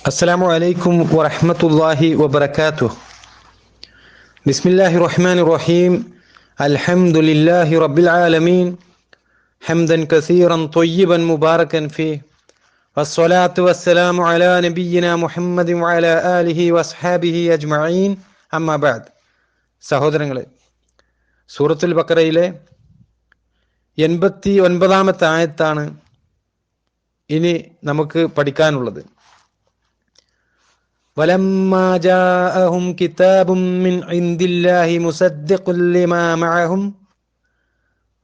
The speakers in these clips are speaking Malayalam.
السلام عليكم ورحمة الله وبركاته. بسم الله الرحمن الرحيم. الحمد لله رب العالمين حمدا كثيرا طيبا مباركا فيه والصلاة والسلام على نبينا محمد وعلى آله وأصحابه أجمعين. أما بعد. സഹോദരങ്ങളെ, സൂറത്തുൽ ബഖറയിലെ 89ാമത്തെ ആയത്താണ് ഇനി നമുക്ക് പഠിക്കാനുള്ളത്. ولما جاءهم كتاب من عند الله مصدق لما معهم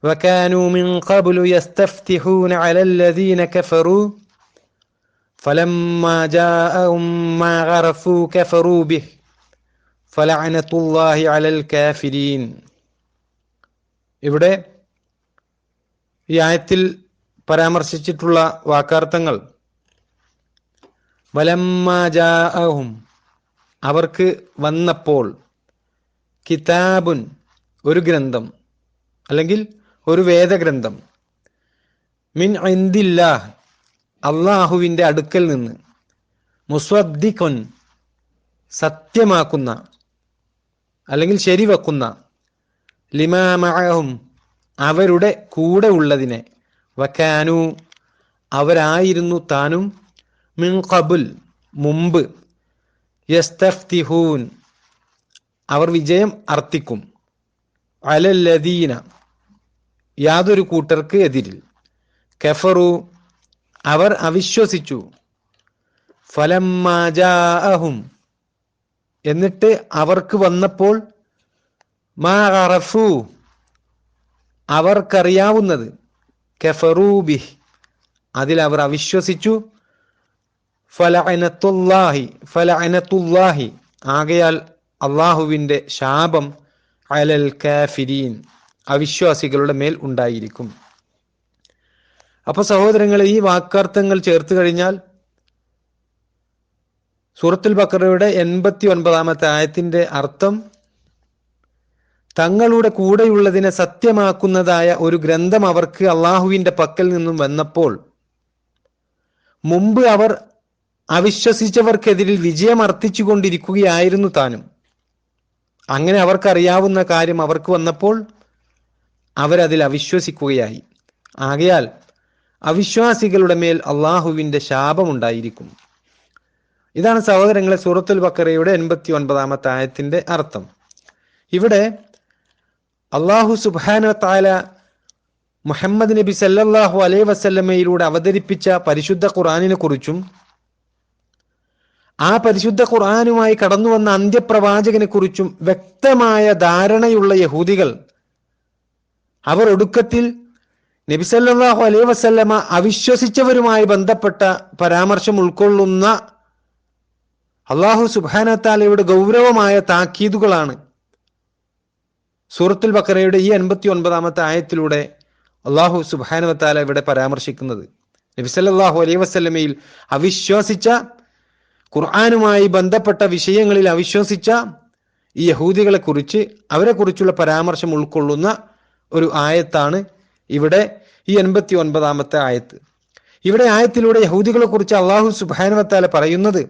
وكانوا من قبل يستفتحون على الذين كفروا فلما جاءهم ما عرفوا كفروا به فلعنة الله على الكافرين. ഇവിടെ ഈ ആയത്തിൽ പരാമർശിച്ചിട്ടുള്ള വാക്കാർത്ഥങ്ങൾ വലമ്മാ ജാഅഹും അവർക്ക് വന്നപ്പോൾ, കിതാബുൻ ഒരു ഗ്രന്ഥം അല്ലെങ്കിൽ ഒരു വേദഗ്രന്ഥം, മിൻ ഇൻദില്ലാഹ് അള്ളാഹുവിൻ്റെ അടുക്കൽ നിന്ന്, മുസ്വദ്ദിഖുൻ സത്യമാക്കുന്ന അല്ലെങ്കിൽ ശരിവെക്കുന്ന, ലിമാ മഅഹും അവരുടെ കൂടെ ഉള്ളതിനെ, വകാനു അവരായിരുന്നു താനും, മിൻ ഖബുൽ മുമ്പ്, യസ്തഫ്തിഹൂൻ അവർ വിജയം അർത്ഥിക്കും, അലല്ലദീന യാതൊരു കൂട്ടർക്ക് എതിരിൽ, കഫറു അവർ അവിശ്വസിച്ചു, ഫലമ്മാ ജാഅഹും എന്നിട്ട് അവർക്ക് വന്നപ്പോൾ, മാ അറഫു അവർക്കറിയാവുന്നത്, കഫറൂ ബിഹ് അതിൽ അവർ അവിശ്വസിച്ചു, ഫലഅനത്തുല്ലാഹി ആകയാൽ അള്ളാഹുവിൻ്റെ ശാപം അലൽ കാഫിരീൻ അവിശ്വാസികളുടെ മേൽ ഉണ്ടായിരിക്കും. അപ്പൊ സഹോദരങ്ങളെ, ഈ വാക്കാർത്ഥങ്ങൾ ചേർത്ത് കഴിഞ്ഞാൽ സൂറത്തുൽ ബഖറയുടെ 89ാമത്തെ ആയത്തിന്റെ അർത്ഥം, തങ്ങളുടെ കൂടെയുള്ളതിനെ സത്യമാക്കുന്നതായ ഒരു ഗ്രന്ഥം അവർക്ക് അള്ളാഹുവിൻ്റെ പക്കൽ നിന്നും വന്നപ്പോൾ മുമ്പ് അവർ അവിശ്വസിച്ചവർക്കെതിരിൽ വിജയം അർത്ഥിച്ചു കൊണ്ടിരിക്കുകയായിരുന്നു താനും. അങ്ങനെ അവർക്കറിയാവുന്ന കാര്യം അവർക്ക് വന്നപ്പോൾ അവരതിൽ അവിശ്വസിക്കുകയായി. ആകയാൽ അവിശ്വാസികളുടെ മേൽ അള്ളാഹുവിൻ്റെ ശാപമുണ്ടായിരിക്കും. ഇതാണ് സഹോദരങ്ങളെ സൂറത്തുൽ ബഖറയുടെ 89ാമത്തെ ആയത്തിന്റെ അർത്ഥം. ഇവിടെ അള്ളാഹു സുബ്ഹാനഹു വ തആല മുഹമ്മദ് നബി സല്ലല്ലാഹു അലൈഹി വസല്ലമയിലൂടെ അവതരിപ്പിച്ച പരിശുദ്ധ ഖുർആനിനെ കുറിച്ചും ആ പരിശുദ്ധ ഖുർആനുമായി കടന്നു വന്ന അന്ത്യപ്രവാചകനെ കുറിച്ചും വ്യക്തമായ ധാരണയുള്ള യഹൂദികൾ, അവർ ഒടുക്കത്തിൽ നബി സല്ലല്ലാഹു അലൈഹി വസല്ലമ അവിശ്വസിച്ചവരുമായി ബന്ധപ്പെട്ട പരാമർശം ഉൾക്കൊള്ളുന്ന അള്ളാഹു സുബ്ഹാനഹു വ തആലയുടെ ഗൗരവമായ താക്കീതുകളാണ് സൂറത്തുൽ ബഖറയുടെ ഈ 89ാമത്തെ ആയത്തിലൂടെ അള്ളാഹു സുബ്ഹാനഹു വ തആല ഇവിടെ പരാമർശിക്കുന്നത്. നബി സല്ലല്ലാഹു അലൈഹി വസല്ലമയിൽ അവിശ്വസിച്ച, ഖുർആനുമായി ബന്ധപ്പെട്ട വിഷയങ്ങളിൽ അവിശ്വസിച്ച ഈ യഹൂദികളെ കുറിച്ച്, അവരെ കുറിച്ചുള്ള പരാമർശം ഉൾക്കൊള്ളുന്ന ഒരു ആയത്താണ് ഇവിടെ ഈ 89ാമത്തെ ആയത്ത്. ഇവിടെ ആയത്തിലൂടെ യഹൂദികളെ കുറിച്ച് അള്ളാഹു സുബ്ഹാനഹു വ തആല പറയുന്നത്,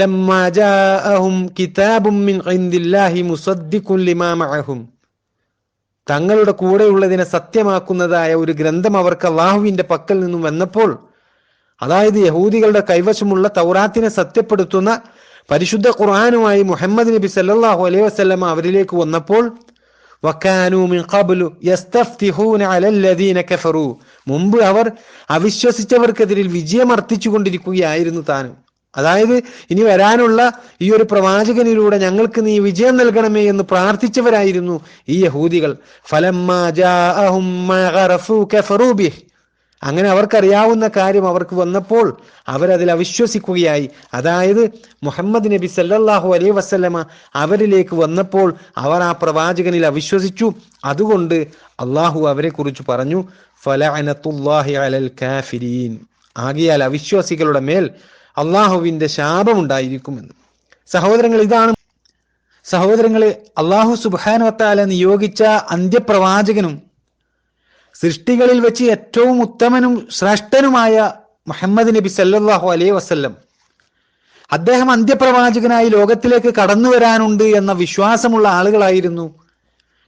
ലമ്മാ ജാഅഹും കിതാബും മിൻ ഇൻദില്ലാഹി മുസദ്ദിഖുൻ ലിമാ മഅഹും തങ്ങളുടെ കൂടെയുള്ളതിനെ സത്യമാക്കുന്നതായ ഒരു ഗ്രന്ഥം അവർക്ക് അള്ളാഹുവിൻ്റെ പക്കൽ നിന്നും വന്നപ്പോൾ, അതായത് യഹൂദികളുടെ കൈവശമുള്ള തൗറാത്തിനെ സത്യപ്പെടുത്തുന്ന പരിശുദ്ധ ഖുർആനുമായി മുഹമ്മദ് നബി സല്ലല്ലാഹു അലൈഹി വസല്ലമ അവരിലേക്ക് വന്നപ്പോൾ, വകാനൂ മിൻ ഖബ്ലു യസ്തഫ്തിഹൂന അലല്ലദീന കഫറൂ മുമ്പ് അവർ അവിശ്വസിച്ചവർക്കെതിരിൽ വിജയം അർത്ഥിച്ചു കൊണ്ടിരിക്കുകയായിരുന്നു താനും. അതായത് ഇനി വരാനുള്ള ഈ ഒരു പ്രവാചകനിലൂടെ ഞങ്ങൾക്ക് നീ വിജയം നൽകണമേ എന്ന് പ്രാർത്ഥിച്ചവരായിരുന്നു ഈ യഹൂദികൾ. ഫലമ്മാ ജാഅഹും മാ അറഫൂ കഫറൂ ബിഹ് അങ്ങനെ അവർക്കറിയാവുന്ന കാര്യം അവർക്ക് വന്നപ്പോൾ അവരതിൽ അവിശ്വസിക്കുകയായി. അതായത് മുഹമ്മദ് നബി സല്ലല്ലാഹു അലൈഹി വസല്ലമ അവരിലേക്ക് വന്നപ്പോൾ അവർ ആ പ്രവാചകനിൽ അവിശ്വസിച്ചു. അതുകൊണ്ട് അള്ളാഹു അവരെ കുറിച്ച് പറഞ്ഞു, ഫലഅനത്തുല്ലാഹി അലൽ കാഫിരീൻ ആകയാൽ അവിശ്വാസികളുടെ മേൽ അള്ളാഹുവിൻ്റെ ശാപമുണ്ടായിരിക്കുമെന്ന്. സഹോദരങ്ങളെ, അള്ളാഹു സുബ്ഹാനഹു വ തആല നിയോഗിച്ച അന്ത്യപ്രവാചകനും സൃഷ്ടികളിൽ വെച്ച് ഏറ്റവും ഉത്തമനും ശ്രേഷ്ഠനുമായ മുഹമ്മദ് നബി സല്ലല്ലാഹു അലൈഹി വസല്ലം അദ്ദേഹം അന്ത്യപ്രവാചകനായി ലോകത്തിലേക്ക് കടന്നു വരാനുണ്ട് എന്ന വിശ്വാസമുള്ള ആളുകളായിരുന്നു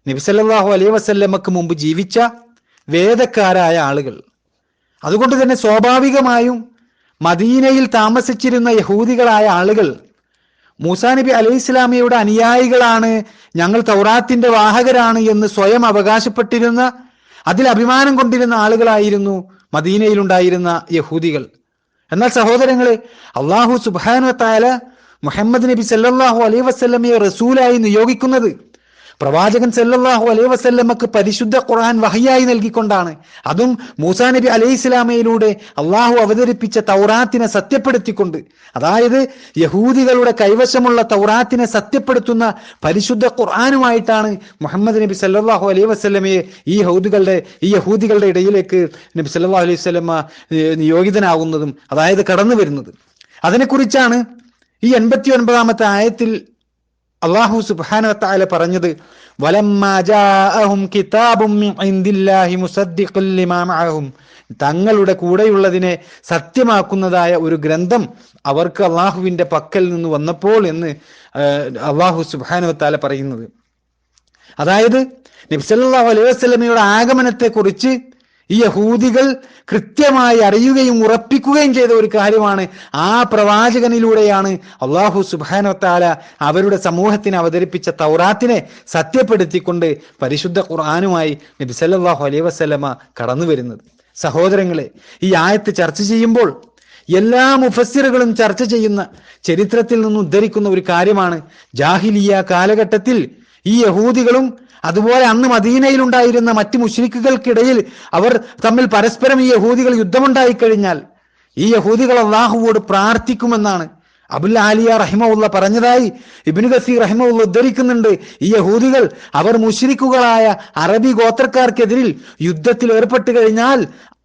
നബി സല്ലല്ലാഹു അലൈഹി വസല്ലമക്ക് മുമ്പ് ജീവിച്ച വേദക്കാരായ ആളുകൾ. അതുകൊണ്ട് തന്നെ സ്വാഭാവികമായും മദീനയിൽ താമസിച്ചിരുന്ന യഹൂദികളായ ആളുകൾ മൂസാ നബി അലൈഹി ഇസ്ലാമിയുടെ അനുയായികളാണ്, ഞങ്ങൾ തൗറാത്തിന്റെ വാഹകരാണ് എന്ന് സ്വയം അവകാശപ്പെട്ടിരുന്ന, അതിൽ അഭിമാനം കൊണ്ടിരുന്ന ആളുകളായിരുന്നു മദീനയിലുണ്ടായിരുന്ന യഹൂദികൾ. എന്നാൽ സഹോദരങ്ങളെ, അള്ളാഹു സുബ്ഹാനഹു വ തആല മുഹമ്മദ് നബി സല്ലല്ലാഹു അലൈഹി വസല്ലമയെ റസൂലായി നിയോഗിക്കുന്നത് പ്രവാചകൻ സല്ലല്ലാഹു അലൈഹി വസല്ലമക്ക് പരിശുദ്ധ ഖുർആൻ വഹയ്യായി നൽകിക്കൊണ്ടാണ്. അതും മൂസാ നബി അലൈഹി ഇസ്ലാമയിലൂടെ അള്ളാഹു അവതരിപ്പിച്ച തൗറാത്തിനെ സത്യപ്പെടുത്തിക്കൊണ്ട്, അതായത് യഹൂദികളുടെ കൈവശമുള്ള തൗറാത്തിനെ സത്യപ്പെടുത്തുന്ന പരിശുദ്ധ ഖുർആനുമായിട്ടാണ് മുഹമ്മദ് നബി സല്ലല്ലാഹു അലൈഹി വസല്ലമയെ ഈ യഹൂദികളുടെ ഇടയിലേക്ക് നബി സല്ലല്ലാഹു അലൈഹി വസല്ലമ നിയോഗിതനാകുന്നതും, അതായത് കടന്നു വരുന്നത്. അതിനെക്കുറിച്ചാണ് ഈ 89-ാമത്തെ ആയത്തിൽ അല്ലാഹു സുബ്ഹാനഹു വ തആല പറഞ്ഞത്, വലമ്മാ ജാഅഹും കിതാബും മിൻ ഇൻദില്ലാഹി മുസദ്ദിഖുൽ ലിമാ മഅഹും, തങ്ങളുടെ കൂടെയുള്ളതിനെ സത്യമാക്കുന്നതായ ഒരു ഗ്രന്ഥം അവർക്ക് അള്ളാഹുവിന്റെ പക്കൽ നിന്ന് വന്നപ്പോൾ എന്ന് അല്ലാഹു സുബ്ഹാനഹു വ തആല പറയുന്നത്. അതായത് നബി സല്ലല്ലാഹു അലൈഹി വസല്ലമയുടെ ആഗമനത്തെ കുറിച്ച് ഈ യഹൂദികൾ കൃത്യമായി അറിയുകയും ഉറപ്പിക്കുകയും ചെയ്ത ഒരു കാര്യമാണ്. ആ പ്രവാചകനിലൂടെയാണ് അള്ളാഹു സുബ്ഹാനഹു വ തആല അവരുടെ സമൂഹത്തിന് അവതരിപ്പിച്ച തൗറാത്തിനെ സത്യപ്പെടുത്തിക്കൊണ്ട് പരിശുദ്ധ ഖുർആനുമായി നബി സല്ലല്ലാഹു അലൈഹി വസല്ലമ കടന്നു വരുന്നത്. സഹോദരങ്ങളെ, ഈ ആയത്ത് ചർച്ച ചെയ്യുമ്പോൾ എല്ലാ മുഫസ്സിറുകളും ചർച്ച ചെയ്യുന്ന, ചരിത്രത്തിൽ നിന്ന് ഉദ്ധരിക്കുന്ന ഒരു കാര്യമാണ്, ജാഹിലിയ കാലഘട്ടത്തിൽ ഈ യഹൂദികളും അതുപോലെ അന്ന് മദീനയിലുണ്ടായിരുന്ന മറ്റു മുശ്രിക്കുകൾക്കിടയിൽ അവർ തമ്മിൽ പരസ്പരം ഈ യഹൂദികൾ യുദ്ധമുണ്ടായിക്കഴിഞ്ഞാൽ ഈ യഹൂദികൾ അള്ളാഹുവോട് പ്രാർത്ഥിക്കുമെന്നാണ് അബുൽ ആലിയ റഹിമഹുള്ള പറഞ്ഞതായി ഇബ്നു കസീർ റഹിമഹുള്ള ഉദ്ധരിക്കുന്നുണ്ട്. ഈ യഹൂദികൾ അവർ മുശ്രിക്കുകളായ അറബി ഗോത്രക്കാർക്കെതിരിൽ യുദ്ധത്തിൽ ഏർപ്പെട്ട് കഴിഞ്ഞാൽ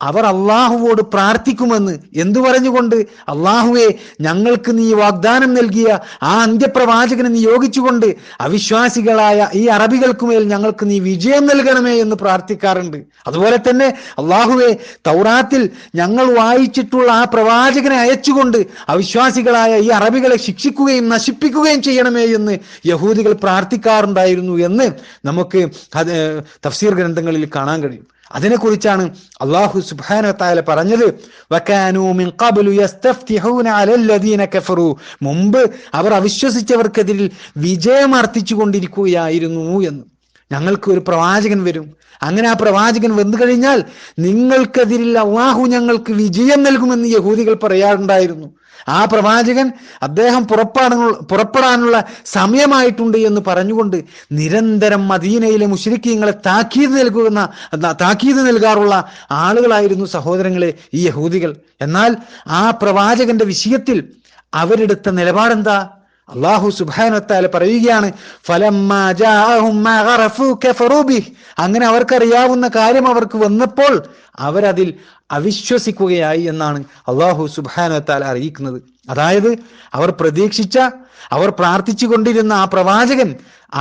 അവർ അള്ളാഹുവോട് പ്രാർത്ഥിക്കുമെന്ന്. എന്തു പറഞ്ഞുകൊണ്ട്? അള്ളാഹുവെ, ഞങ്ങൾക്ക് നീ വാഗ്ദാനം നൽകിയ ആ അന്ത്യപ്രവാചകനെ നിയോഗിച്ചുകൊണ്ട് അവിശ്വാസികളായ ഈ അറബികൾക്കുമേൽ ഞങ്ങൾക്ക് നീ വിജയം നൽകണമേ എന്ന് പ്രാർത്ഥിക്കാറുണ്ട്. അതുപോലെ തന്നെ അള്ളാഹുവെ, തൗറാത്തിൽ ഞങ്ങൾ വായിച്ചിട്ടുള്ള ആ പ്രവാചകനെ അയച്ചുകൊണ്ട് അവിശ്വാസികളായ ഈ അറബികളെ ശിക്ഷിക്കുകയും നശിപ്പിക്കുകയും ചെയ്യണമേ എന്ന് യഹൂദികൾ പ്രാർത്ഥിക്കാറുണ്ടായിരുന്നു എന്ന് നമുക്ക് തഫ്സീർ ഗ്രന്ഥങ്ങളിൽ കാണാൻ കഴിയും. അതിനെക്കുറിച്ചാണ് അല്ലാഹു സുബ്ഹാനഹു വ തആല പറഞ്ഞത്, വകാനൂ മിൻ ഖബ്ലു യസ്തഫ്തിഹൂന അലല്ലദീന കഫറൂ, മുമ്പ് അവർ അവിശ്വസിച്ചവർക്കെതിരിൽ വിജയം അർത്ഥിച്ചു കൊണ്ടിരിക്കുകയായിരുന്നു എന്ന്. ഞങ്ങൾക്ക് ഒരു പ്രവാചകൻ വരും, അങ്ങനെ ആ പ്രവാചകൻ വന്നു കഴിഞ്ഞാൽ നിങ്ങൾക്കെതിരിൽ അള്ളാഹു ഞങ്ങൾക്ക് വിജയം നൽകുമെന്ന് യഹൂദികൾ പറയാറുണ്ടായിരുന്നു. ആ പ്രവാചകൻ അദ്ദേഹം പുറപ്പെടാനുള്ള സമയമായിട്ടുണ്ട് എന്ന് പറഞ്ഞുകൊണ്ട് നിരന്തരം മദീനയിലെ മുശ്രിക്കീങ്ങളെ താക്കീത് നൽകാറുള്ള ആളുകളായിരുന്നു സഹോദരങ്ങളെ ഈ യഹൂദികൾ. എന്നാൽ ആ പ്രവാചകന്റെ വിഷയത്തിൽ അവരെടുത്ത നിലപാടെന്താ? അല്ലാഹു സുബ്ഹാനഹു വ തആല പറയുകയാണ്, ഫലമ്മാ ജാഅഹും മാ ഗറഫൂ കഫറൂ ബിഹി, അങ്ങനെ അവർക്കറിയാവുന്ന കാര്യം അവർക്ക് വന്നപ്പോൾ അവരതിൽ അവിശ്വസിക്കുകയായി എന്നാണ് അല്ലാഹു സുബ്ഹാനഹു വ തആല അറിയിക്കുന്നത്. അതായത് അവർ പ്രാർത്ഥിച്ചു കൊണ്ടിരുന്ന ആ പ്രവാചകൻ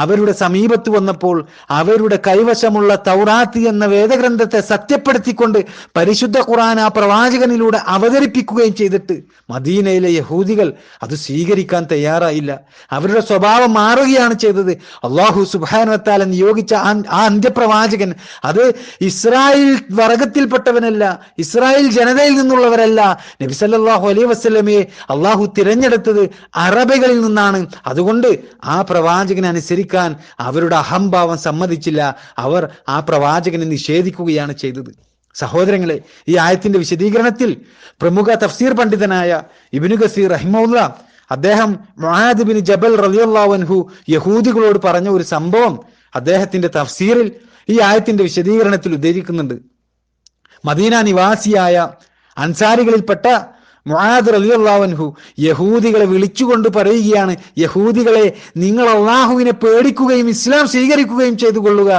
അവരുടെ സമീപത്ത് വന്നപ്പോൾ അവരുടെ കൈവശമുള്ള തൗറാത്ത് എന്ന വേദഗ്രന്ഥത്തെ സത്യപ്പെടുത്തിക്കൊണ്ട് പരിശുദ്ധ ഖുർആൻ ആ പ്രവാചകനിലൂടെ അവതരിപ്പിക്കുകയും ചെയ്തിട്ട് മദീനയിലെ യഹൂദികൾ അത് സ്വീകരിക്കാൻ തയ്യാറായില്ല. അവരുടെ സ്വഭാവം മാറുകയാണ് ചെയ്തത്. അല്ലാഹു സുബ്ഹാനഹു വ തആല നിയോഗിച്ച ആ അന്ത്യപ്രവാചകൻ അത് ഇസ്രായേൽ വർഗത്തിൽപ്പെട്ടവനല്ല, ഇസ്രായേൽ ജനതയിൽ നിന്നുള്ളവരല്ല. നബി സല്ലല്ലാഹു അലൈഹി വസല്ലമയെ അല്ലാഹു തിരഞ്ഞെടുത്തത് അറബികളിൽ നിന്നാണ്. അതുകൊണ്ട് ആ പ്രവാചകനെ അനുസരിക്കാൻ അവരുടെ അഹംഭാവം സമ്മതിച്ചില്ല. അവർ ആ പ്രവാചകനെ നിഷേധിക്കുകയാണ് ചെയ്തത്. സഹോദരങ്ങളെ, ഈ ആയത്തിന്റെ വിശദീകരണത്തിൽ പ്രമുഖ തഫ്സീർ പണ്ഡിതനായ ഇബ്നു കസീർ റഹിമഹുല്ലാ അദ്ദേഹം മുആദ് ബിൻ ജബൽ റളിയല്ലാഹു അൻഹു യഹൂദികളോട് പറഞ്ഞ ഒരു സംഭവം അദ്ദേഹത്തിന്റെ തഫ്സീറിൽ ഈ ആയത്തിന്റെ വിശദീകരണത്തിൽ ഉദ്ധരിക്കുന്നുണ്ട്. മദീന നിവാസിയായ അൻസാരികളിൽപ്പെട്ട മുആദ് റളിയല്ലാഹു അൻഹു യഹൂദികളെ വിളിച്ചുകൊണ്ട് പറയുകയാണ്, യഹൂദികളെ, നിങ്ങൾ അള്ളാഹുവിനെ പേടിക്കുകയും ഇസ്ലാം സ്വീകരിക്കുകയും ചെയ്തു കൊള്ളുക.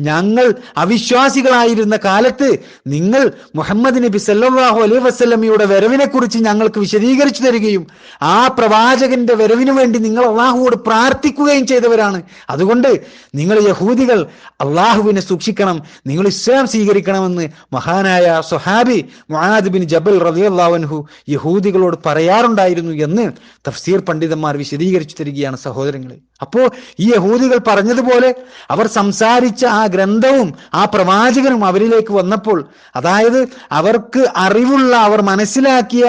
ഞങ്ങൾ അവിശ്വാസികളായിരുന്ന കാലത്ത് നിങ്ങൾ മുഹമ്മദ് നബി സല്ലല്ലാഹു അലൈഹി വസല്ലമയുടെ വരവിനെ കുറിച്ച് ഞങ്ങൾക്ക് വിശദീകരിച്ചു തരികയും ആ പ്രവാചകന്റെ വരവിനു വേണ്ടി നിങ്ങൾ അള്ളാഹുവോട് പ്രാർത്ഥിക്കുകയും ചെയ്തവരാണ്. അതുകൊണ്ട് നിങ്ങൾ യഹൂദികൾ അള്ളാഹുവിനെ സൂക്ഷിക്കണം, നിങ്ങൾ ഇസ്ലാം സ്വീകരിക്കണമെന്ന് മഹാനായ സ്വഹാബി മുആദ് ബിൻ ജബൽ റളിയല്ലാഹു അൻഹു യഹൂദികളോട് പറയാറുണ്ടായിരുന്നു എന്ന് തഫ്സീർ പണ്ഡിതന്മാർ വിശദീകരിച്ചു തരികയാണ് സഹോദരങ്ങളെ. അപ്പോ ഈ യഹൂദികൾ പറഞ്ഞതുപോലെ അവർ സംസാരിച്ച ആ ഗ്രന്ഥവും ആ പ്രവാചകനും അവരിലേക്ക് വന്നപ്പോൾ, അതായത് അവർക്ക് അറിവുള്ള, അവർ മനസ്സിലാക്കിയ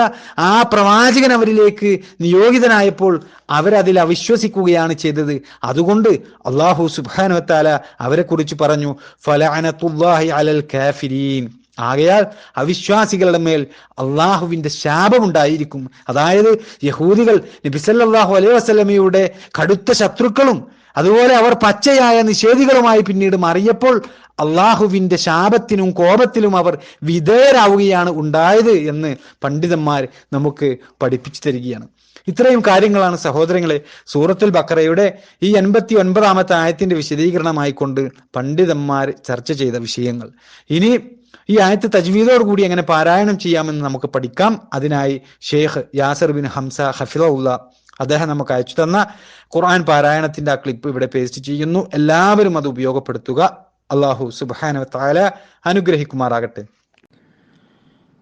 ആ പ്രവാചകൻ അവരിലേക്ക് നിയോഗിതനായപ്പോൾ അവരതിൽ അവിശ്വസിക്കുകയാണ് ചെയ്തത്. അതുകൊണ്ട് അല്ലാഹു സുബ്ഹാനഹു വ തആല അവരെ കുറിച്ച് പറഞ്ഞു, ഫലഅനതുല്ലാഹി അലൽ കാഫിരീൻ. ആകയാൽ അവിശ്വാസികളുടെ മേൽ അള്ളാഹുവിന്റെ ശാപമുണ്ടായിരിക്കും. അതായത് യഹൂദികൾ നബി സല്ലല്ലാഹു അലൈഹി വസല്ലമയുടെ കടുത്ത ശത്രുക്കളും അതുപോലെ അവർ പച്ചയായ നിഷേധികളുമായി പിന്നീട് മാറിയപ്പോൾ അള്ളാഹുവിന്റെ ശാപത്തിനും കോപത്തിലും അവർ വിധേയരാവുകയാണ് ഉണ്ടായത് എന്ന് പണ്ഡിതന്മാർ നമുക്ക് പഠിപ്പിച്ചു തരികയാണ്. ഇത്രയും കാര്യങ്ങളാണ് സഹോദരങ്ങളെ സൂറത്തുൽ ബഖറയുടെ ഈ 89-ാമത്തെ ആയത്തിന്റെ വിശദീകരണമായിക്കൊണ്ട് പണ്ഡിതന്മാർ ചർച്ച ചെയ്ത വിഷയങ്ങൾ. ഇനി ഈ ആയത്ത് തജ്വീദോട് കൂടി എങ്ങനെ പാരായണം ചെയ്യാമെന്ന് നമുക്ക് പഠിക്കാം. അതിനായി ഷെയ്ഖ് യാസിർ ബിൻ ഹംസ ഹഫിളഹുല്ലാ അദ്ദേഹം നമുക്ക് അയച്ചു തന്ന ഖുർആൻ പാരായണത്തിന്റെ ആ ക്ലിപ്പ് ഇവിടെ പേസ്റ്റ് ചെയ്യുന്നു. എല്ലാവരും അത് ഉപയോഗപ്പെടുത്തുക. അല്ലാഹു സുബ്ഹാനഹു വ തആല അനുഗ്രഹിക്കുമാറാകട്ടെ.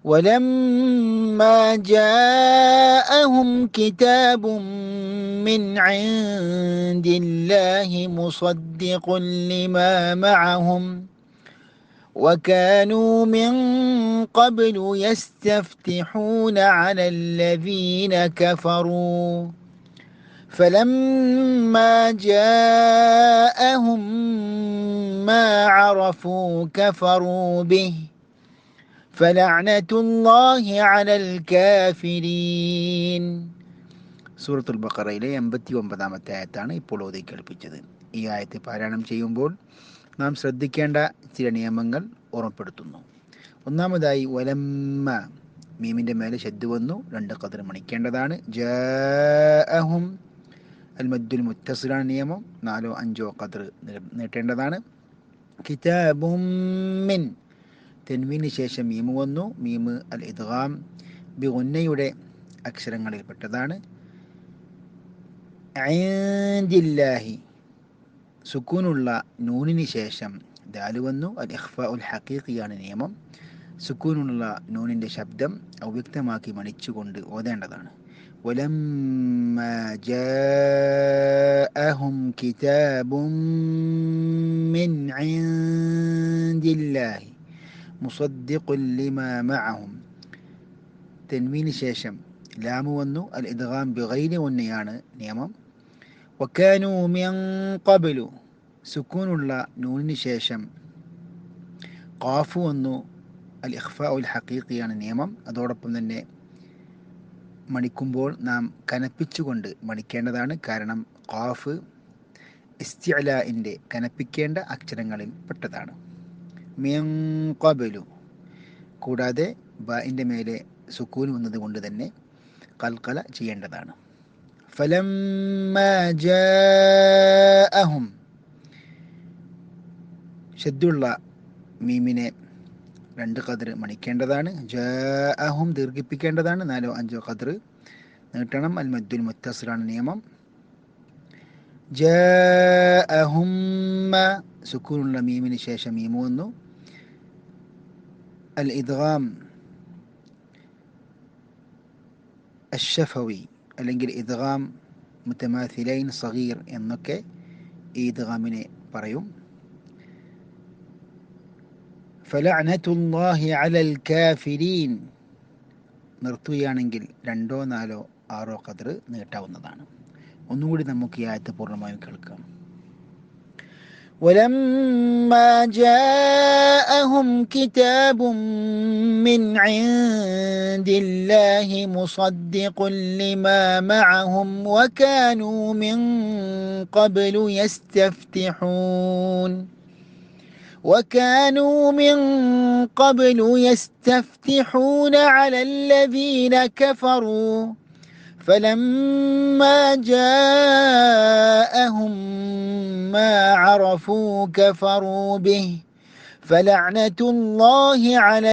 ولما جاءهم كتاب من عند الله مصدق لما معهم وكانوا من قبل يستفتحون على الذين كفروا فلما جاءهم ما عرفوا كفروا به فلعنة الله على الكافرين. സൂറത്തുൽ ബഖറയിലെ 89-ാമത്തെ ആയത്താണ് ഇപ്പോൾ ഓതി കേൾപ്പിച്ചത്. ഈ ആയത്ത് പാരായണം ചെയ്യുമ്പോൾ നാം ശ്രദ്ധിക്കേണ്ട ചില നിയമങ്ങൾ ഓർമ്മപ്പെടുത്തുന്നു. ഒന്നാമതായി വലമ്മ, മീമിൻ്റെ മേലെ ശദ്ദ് വന്നു, 2 ഖദർ മണിക്കേണ്ടതാണ്. ജാഅഹും അൽ മദ്ദുൽ മുത്തസിലാണ് നിയമം, 4 5 ഖദർ നീട്ടേണ്ടതാണ്. കിതാബും മിൻ, തെൻവീന് ശേഷം മീമ് വന്നു. മീമ് അൽ ഇദ്ഗാം ബി ഗുന്നയുടെ അക്ഷരങ്ങളിൽപ്പെട്ടതാണ്. ഇൻദില്ലാഹി, സുക്കൂനുള്ള നൂനിന് ശേഷം ദാല് വന്നു. അൽ ഇഖ്ഫാ ഉൽ ഹഖീഖിയാണ് നിയമം. സുക്കൂനുള്ള നൂനിൻ്റെ ശബ്ദം അവ്യക്തമാക്കി മണിച്ചുകൊണ്ട് ഓതേണ്ടതാണ്. വലമ്മാ ജാഅഹും കിതാബും മിൻ ഇൻദില്ലാഹി മുസദ്ദിഖുൻ ലിമാ മഅഹും, തെൻവീന് ശേഷം ലാമു വന്നു. അൽ ഇദ്ഗാം ബിഗൈരി ഗുന്നയാണ് നിയമം. വകാനൂ മിൻ ഖബ്ലു, സുക്കൂനുള്ള നൂനിന് ശേഷം ഖാഫ് വന്നു. അൽ ഇഖ്ഫാ ഉൽ ഹഖീഖിയാണ് നിയമം. അതോടൊപ്പം തന്നെ മണിക്കുമ്പോൾ നാം കനപ്പിച്ചുകൊണ്ട് മണിക്കേണ്ടതാണ്. കാരണം ഖാഫ് ഇസ്തിഅലാഇൻ്റെ കനപ്പിക്കേണ്ട അക്ഷരങ്ങളിൽ പെട്ടതാണ്. മിൻ ഖബ്ലു, കൂടാതെ ബാഇൻ്റെ മേലെ സുക്കൂൻ വന്നതുകൊണ്ട് തന്നെ ഖൽഖല ചെയ്യേണ്ടതാണ്. ഫലമ്മാ ജാഅഹും, ശദ്ദുള്ള മീമിനെ 2 ഖദർ മണിക്കേണ്ടതാണ്. ജാഅഹും ദീർഘിപ്പിക്കേണ്ടതാണ്. 4 5 ഖദർ നീട്ടണം. അൽ മദ്ദുൽ മുത്തസിലാണ് നിയമം. ജാഅഹും, സുക്കൂനുള്ള മീമിന് ശേഷം മീമ് വന്നു. അൽ ഇദ്ഗാം അഷ്ശഫവി അല്ലെങ്കിൽ ഇദ്ഗാം മുതമാഥിലൈൻ സഗീർ എന്നൊക്കെ ഈ ഇദ്ഗാമിനെ പറയും. ഫലഅനതുല്ലാഹി അലൽ കാഫിരീൻ, നിർത്തുകയാണെങ്കിൽ 2 4 6 ഖദർ നീട്ടാവുന്നതാണ്. ഒന്നുകൂടി നമുക്ക് ഈ ആയത്ത് പൂർണ്ണമായും കേൾക്കാം. ولما جاءهم كتاب من عند الله مصدق لما معهم وكانوا من قبل يستفتحون على الذين كفروا فلما جاءهم ما عرفوا كفروا به فلعنة الله على